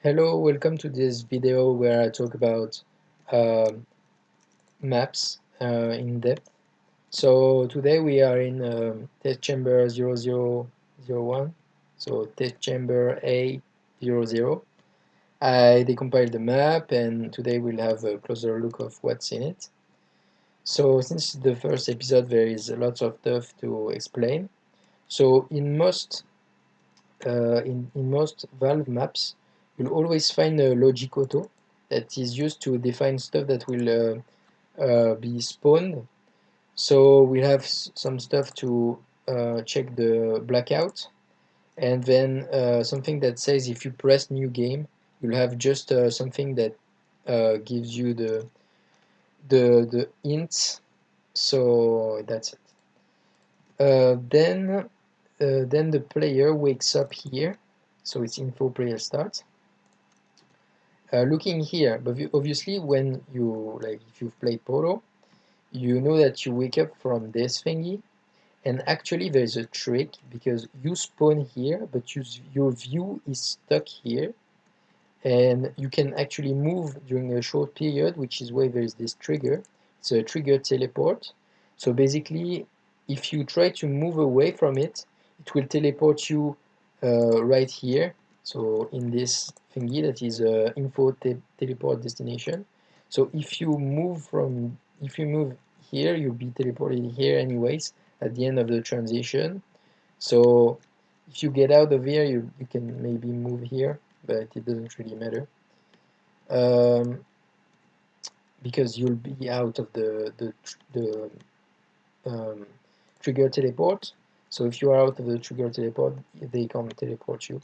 Hello, welcome to this video where I talk about um maps in depth. So today we are in test chamber 0001, so test chamber A00. I decompiled the map and today we'll have a closer look of what's in it. So since the first episode there is lots of stuff to explain. So in most Valve maps, you'll always find a logic auto that is used to define stuff that will be spawned. So we have some stuff to check the blackout, and then something that says if you press new game, you'll have just something that gives you the hints. So that's it. Then the player wakes up here, so it's info player start. Looking here, but obviously when you if you've played Poro, you know that you wake up from this thingy, and actually there's a trick because you spawn here, but your view is stuck here, and you can actually move during a short period, which is why there's this trigger. It's a trigger teleport. So basically, if you try to move away from it, it will teleport you right here. So in this thingy that is info teleport destination. So if you move here, you'll be teleported here anyways at the end of the transition. So if you get out of here, you can maybe move here, but it doesn't really matter um, because you'll be out of the um, trigger teleport. So if you are out of the trigger teleport, they can't teleport you.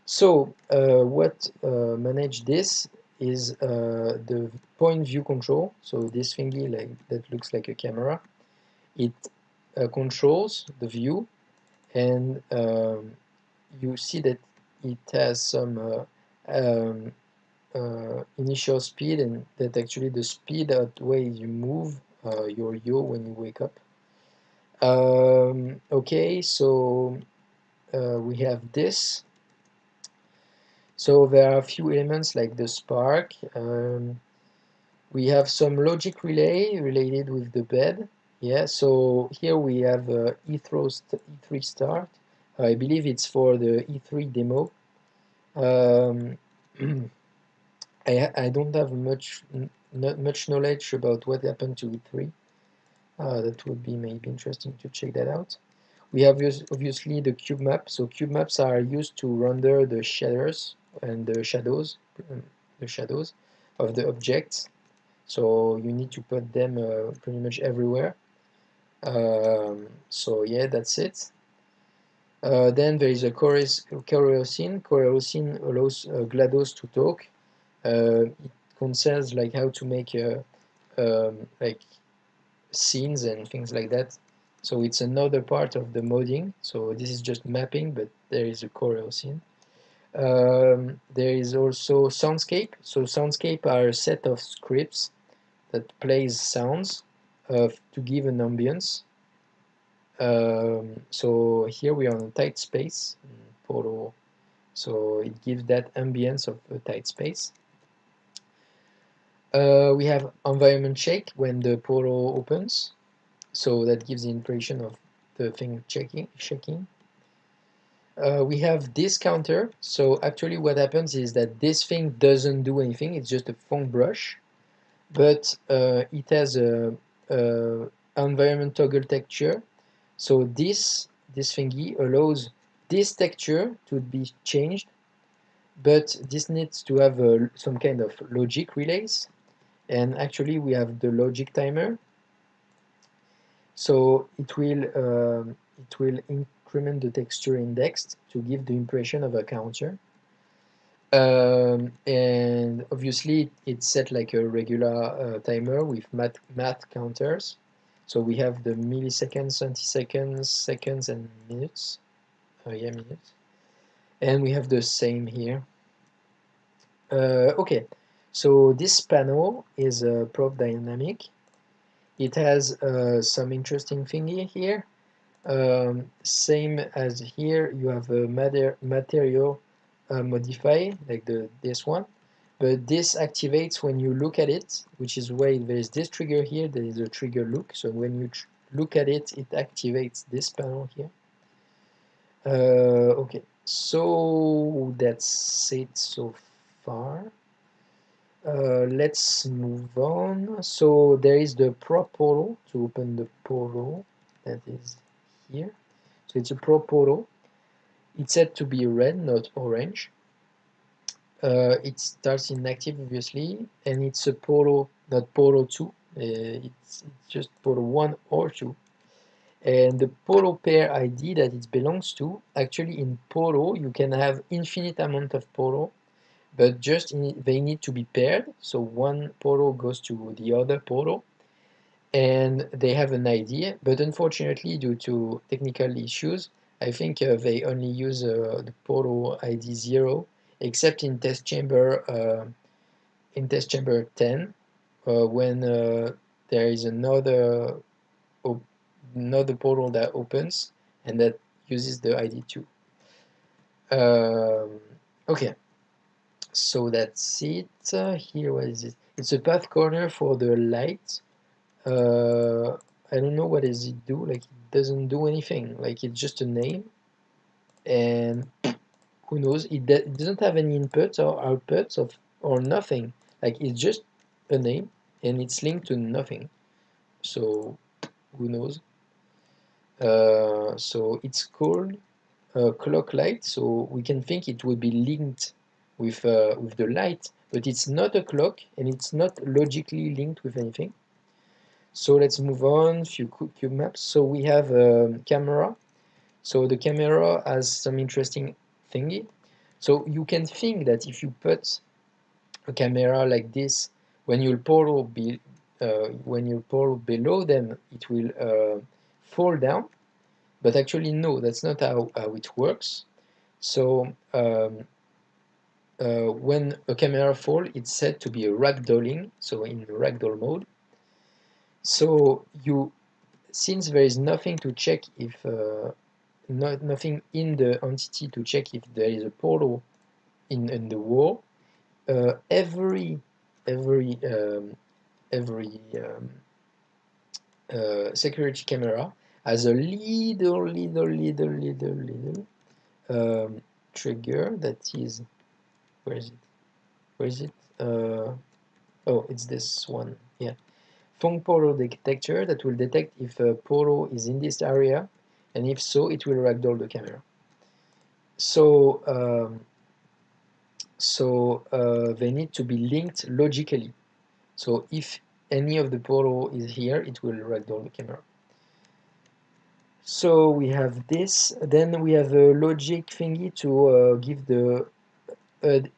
So what manage this is the point view control. So this thingy that looks like a camera, it controls the view, and you see that it has some initial speed, and that actually the speed at way you move your yo when you wake up. Okay, so we have this. So there are a few elements like the spark. We have some logic relay related with the bed. Yeah, so here we have E3 start. I believe it's for the E3 demo. Um, I don't have not much knowledge about what happened to E3. That would be maybe interesting to check that out. We have obviously the cube map. So cube maps are used to render the shaders and um, the shadows of the objects. So you need to put them pretty much everywhere. So yeah, that's it. Then there is a choreoscene. Choreoscene allows GLaDOS to talk. It concerns like how to make like scenes and things like that. So it's another part of the modding. So this is just mapping, but there is a choreoscene. There is also soundscape. So soundscape are a set of scripts that plays sounds to give an ambience. So here we are on a tight space, Poro, so it gives that ambience of a tight space. We have environment shake when the Poro opens, so that gives the impression of the thing shaking. We have this counter, so actually what happens is that this thing doesn't do anything, it's just a foam brush, but it has a environment toggle texture. So this thingy allows this texture to be changed, but this needs to have some kind of logic relays, and actually we have the logic timer. So it will increment the texture indexed to give the impression of a counter. And obviously it's set like a regular timer with math counters. So we have the milliseconds, centiseconds, seconds, and minutes. Yeah, minutes. And we have the same here. Okay, so this panel is a prop dynamic. It has some interesting thingy here. Same as here, you have a material modify like this one, but this activates when you look at it, which is why there is this trigger here. There is a trigger look, so when you look at it, it activates this panel here. Okay, so that's it so far. Let's move on. So there is the prop portal to open the portal that is here. So it's a prop portal. It's set to be red, not orange. It starts inactive, obviously, and it's a portal, not portal 2. It's just portal 1 or 2. And the portal pair ID that it belongs to, actually in portal, you can have infinite amount of portal, but they need to be paired. So one portal goes to the other portal, and they have an ID, but unfortunately, due to technical issues, I think they only use the portal ID 0, except in test chamber 10, when there is another portal that opens and that uses the ID 2. Okay, so that's it. Here, what is it? It's a path corner for the light. I don't know what does it do. Like, it doesn't do anything. Like, it's just a name, and who knows? It doesn't have any inputs or outputs or nothing. Like, it's just a name, and it's linked to nothing. So who knows? So it's called clock light. So we can think it would be linked with the light, but it's not a clock, and it's not logically linked with anything. So let's move on, few cube maps. So we have a camera. So the camera has some interesting thingy. So you can think that if you put a camera like this, when you portal below them, it will fall down. But actually, no, that's not how it works. So when a camera falls, it's said to be a ragdolling, so in ragdoll mode. So since there is nothing to check if nothing in the entity to check if there is a portal in the wall, every security camera has a little trigger that is, where is it? Oh, it's this one, yeah. Phong portal detector that will detect if a portal is in this area, and if so, it will ragdoll the camera. So they need to be linked logically. So if any of the portal is here, it will ragdoll the camera. So we have this. Then we have a logic thingy to give the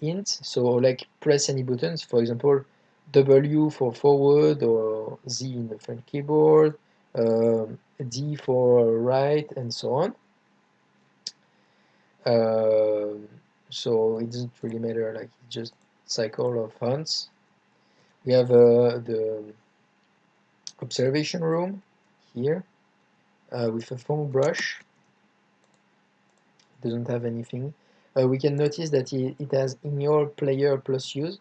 int. So like press any buttons. For example, W for forward or Z in the front keyboard, D for right, and so on. So it doesn't really matter, like it's just cycle of hunts. We have the observation room here with a foam brush. It doesn't have anything. We can notice that it has in your player plus use.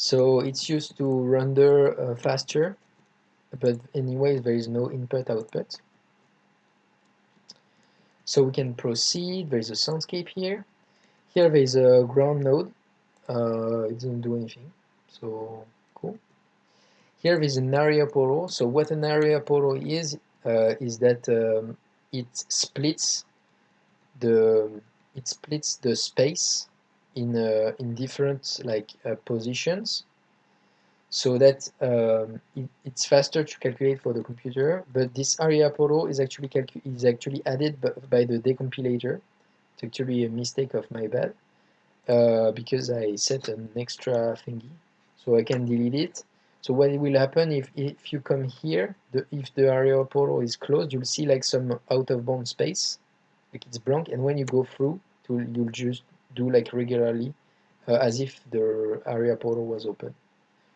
So it's used to render faster, but anyway, there is no input output. So we can proceed. There is a soundscape here. Here there is a ground node. It doesn't do anything. So cool. Here there is an area portal. So what an area portal is that it splits the space in different positions, so that it's faster to calculate for the computer. But this area portal is actually added by the decompilator. It's actually a mistake of my bad, because I set an extra thingy, so I can delete it. So what will happen if you come here, if the area portal is closed, you'll see like some out of bound space, like it's blank, and when you go through, you'll just do like regularly, as if the area portal was open.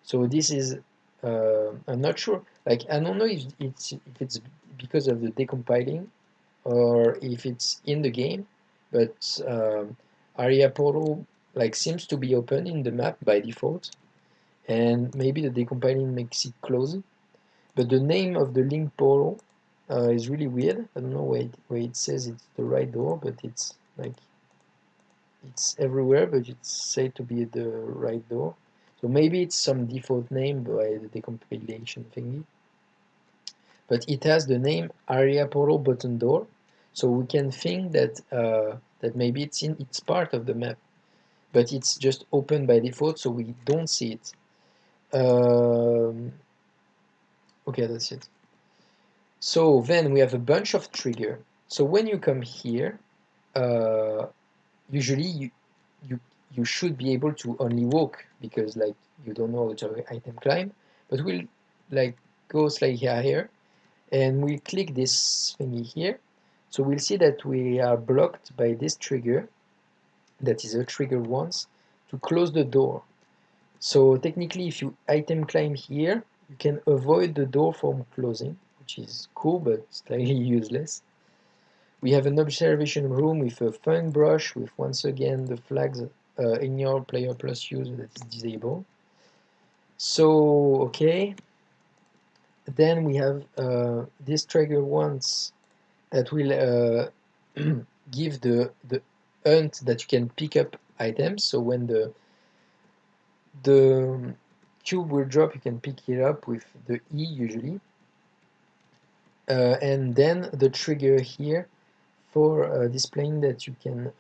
So this is, I'm not sure, like I don't know if it's because of the decompiling or if it's in the game, but area portal like seems to be open in the map by default, and maybe the decompiling makes it close. But the name of the link portal is really weird. I don't know why it says it's the right door, but it's like it's everywhere, but it's said to be the right door. So maybe it's some default name by the decompilation thingy. But it has the name area portal button door, so we can think that that maybe it's part of the map, but it's just open by default, so we don't see it. Okay, that's it. So then we have a bunch of trigger. So when you come here, uh, usually you you should be able to only walk because like you don't know how to item climb, but we'll like go slightly higher and we click this thingy here. So we'll see that we are blocked by this trigger, that is a trigger once, to close the door. So technically if you item climb here, you can avoid the door from closing, which is cool but slightly useless. We have an observation room with a fun brush with once again the flags in your player plus use that is disabled. So okay, then we have this trigger once that will give the hunt that you can pick up items. So when the cube will drop, you can pick it up with the E usually. And then the trigger here for displaying that you can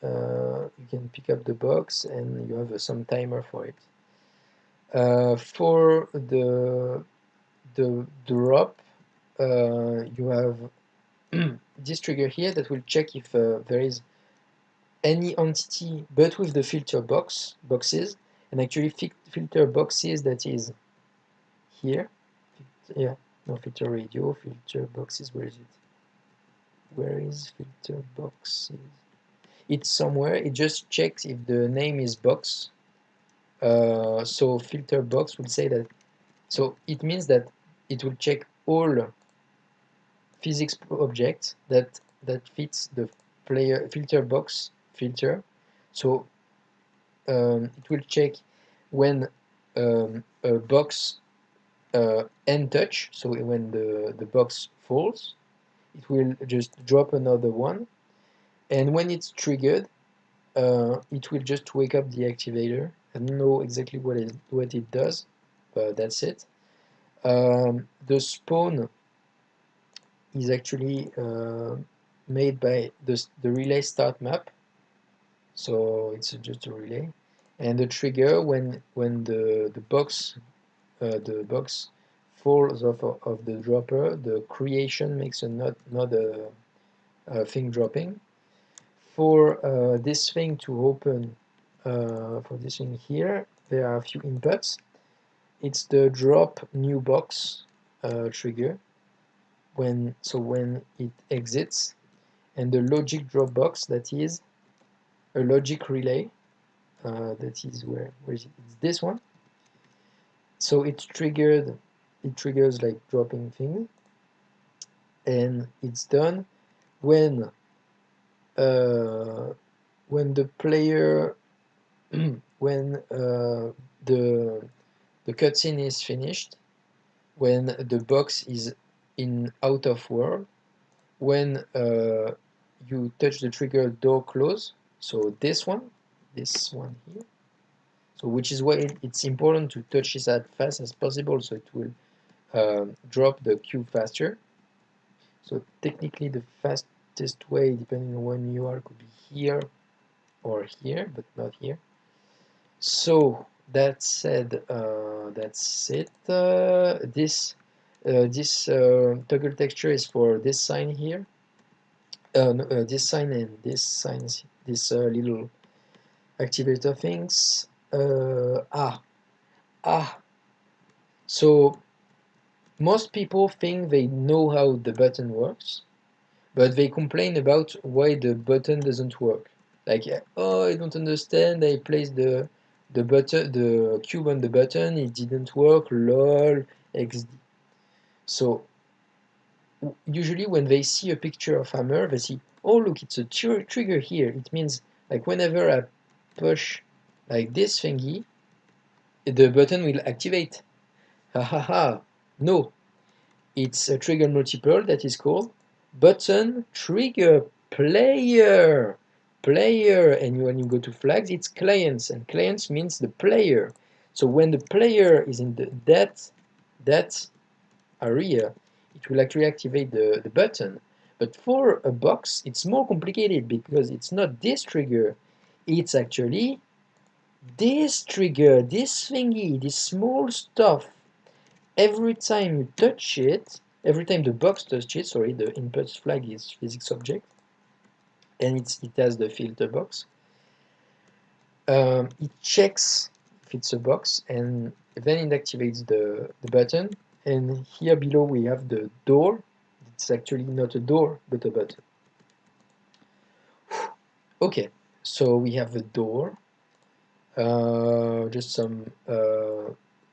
pick up the box and you have some timer for it. For the drop, you have this trigger here that will check if there is any entity but with the filter boxes, and actually filter boxes that is here. Yeah, no, filter radio, filter boxes, where is it? Where is filter boxes? It's somewhere. It just checks if the name is box. So filter box will say that. So it means that it will check all physics objects that fits the player filter box filter. So it will check when a box end touch. So when the box falls, it will just drop another one, and when it's triggered, it will just wake up the activator. I don't know exactly what it does, but that's it. The spawn is actually made by the relay start map, so it's just a relay, and the trigger when the box falls off of the dropper, the creation makes another thing dropping. For this thing to open, for this thing here, there are a few inputs. It's the drop new box trigger when it exits, and the logic drop box, that is a logic relay. That is where is it? It's this one. So it triggers like dropping thing, and it's done when the player when the cutscene is finished, when the box is in out of world, when you touch the trigger, door close. So this one here. So which is why it's important to touch this as fast as possible, so it will drop the cube faster. So technically the fastest way, depending on when you are, could be here or here, but not here. So that said, that's it. This toggle texture is for this sign here. No, this sign and this signs, this little activator things. So most people think they know how the button works, but they complain about why the button doesn't work. Like, oh, I don't understand. I placed the cube on the button, it didn't work. Lol, XD. So usually when they see a picture of hammer, they see, oh look, it's a trigger here. It means like whenever push like this thingy, the button will activate. Ha ha ha. No, it's a trigger multiple that is called button trigger player. Player, and when you go to flags, it's clients, and clients means the player. So when the player is in that area, it will actually activate the button. But for a box, it's more complicated because it's not this trigger, it's actually this trigger, this thingy, this small stuff. Every time you touch it, every time the box touches it, sorry, the input flag is physics object, and it has the filter box. It checks if it's a box, and then it activates the button. And here below we have the door. It's actually not a door, but a button. Okay, so we have the door. Just some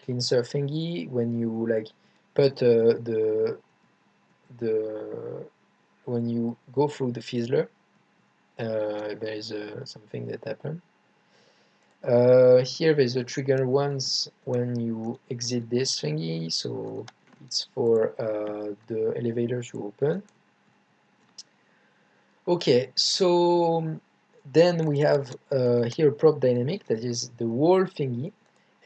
cleanser thingy. When you like put the when you go through the fizzler, there is something that happened. Here there's a trigger once when you exit this thingy, so it's for the elevator to open. Okay, so then we have here prop dynamic, that is the wall thingy,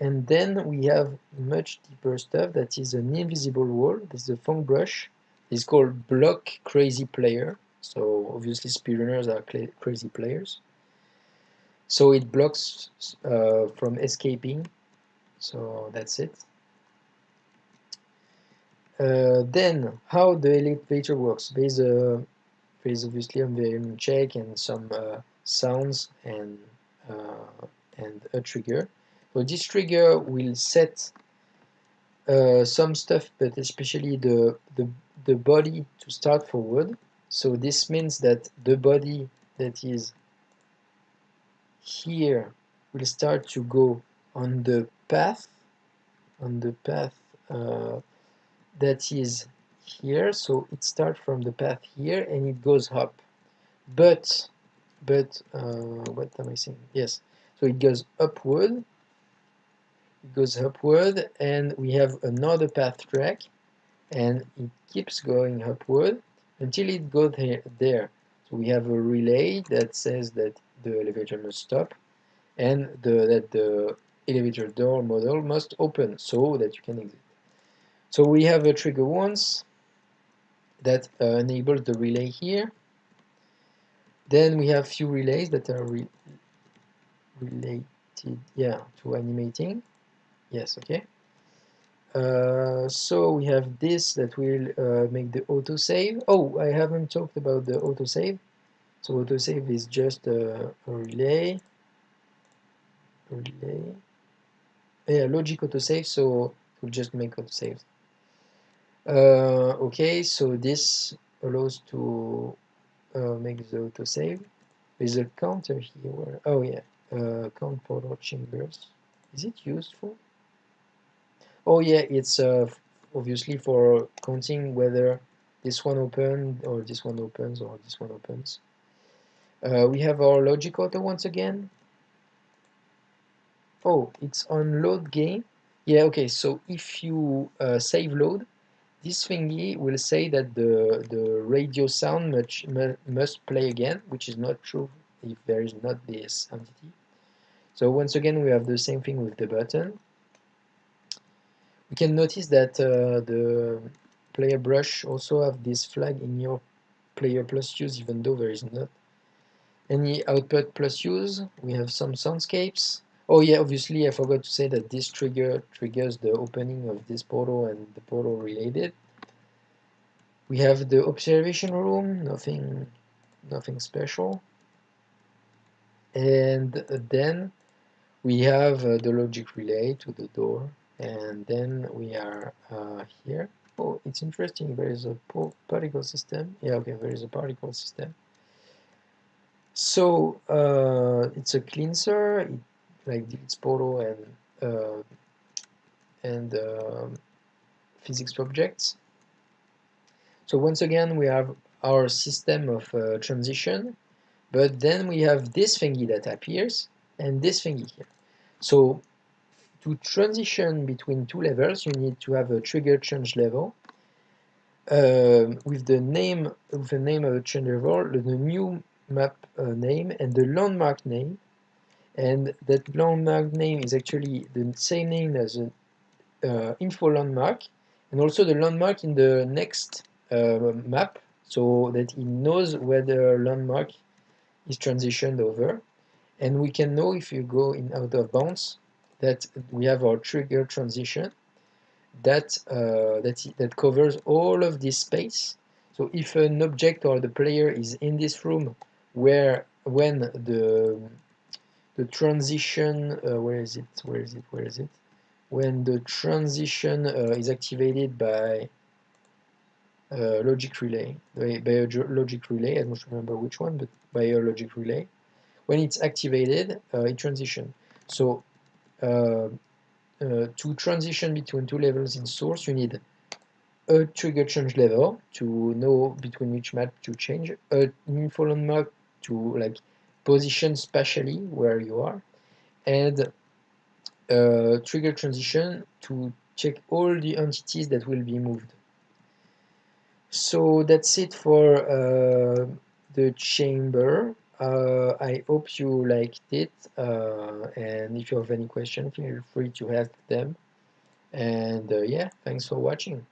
and then we have much deeper stuff that is an invisible wall. This is a funk brush. It's called block crazy player. So obviously speedrunners are crazy players. So it blocks from escaping. So that's it. Then how the elevator works. There's obviously a environment check and some sounds and a trigger. So this trigger will set some stuff, but especially the body to start forward. So this means that the body that is here will start to go on the path that is here. So it starts from the path here and it goes up. But what am I saying? Yes, so it goes upward. It goes upward, and we have another path track, and it keeps going upward until it goes there. So we have a relay that says that the elevator must stop, and that the elevator door model must open so that you can exit. So we have a trigger once that enables the relay here. Then we have few relays that are related, yeah, to animating. Yes, okay. So we have this that will make the autosave. Oh, I haven't talked about the autosave. So autosave is just a relay. Yeah, logic autosave, so it will just make autosaves. Okay, so this allows to make the autosave. There's a counter here where, oh yeah, count photo chambers. Is it useful? Oh yeah, it's obviously for counting whether this one opened or this one opens or this one opens. We have our logic auto once again. Oh, it's on load game. Yeah, okay, so if you save load, this thingy will say that the radio sound must play again, which is not true if there is not this entity. So once again, we have the same thing with the button. You can notice that the player brush also have this flag in your player plus use, even though there is not any output plus use. We have some soundscapes. Oh yeah, obviously I forgot to say that this trigger triggers the opening of this portal and the portal related. We have the observation room, nothing special. And then we have the logic relay to the door, and then we are here. Oh, it's interesting, there is a particle system. Yeah, okay, there is a particle system. So it's a cleanser, it like deletes portal and physics objects. So once again, we have our system of transition, but then we have this thingy that appears, and this thingy here. So to transition between two levels, you need to have a trigger change level with the name of the change level, the new map name, and the landmark name. And that landmark name is actually the same name as an info landmark, and also the landmark in the next map, so that it knows where the landmark is transitioned over. And we can know if you go in out of bounds that we have our trigger transition that covers all of this space. So if an object or the player is in this room where when the transition where is it when the transition is activated by logic relay, by a logic relay, I don't remember which one, but by a logic relay, when it's activated, it transitions. So to transition between two levels in source, you need a trigger change level to know between which map to change, an info landmark to like position spatially where you are, and trigger transition to check all the entities that will be moved. So that's it for the chamber. I hope you liked it, and if you have any question, feel free to ask them. And yeah, thanks for watching.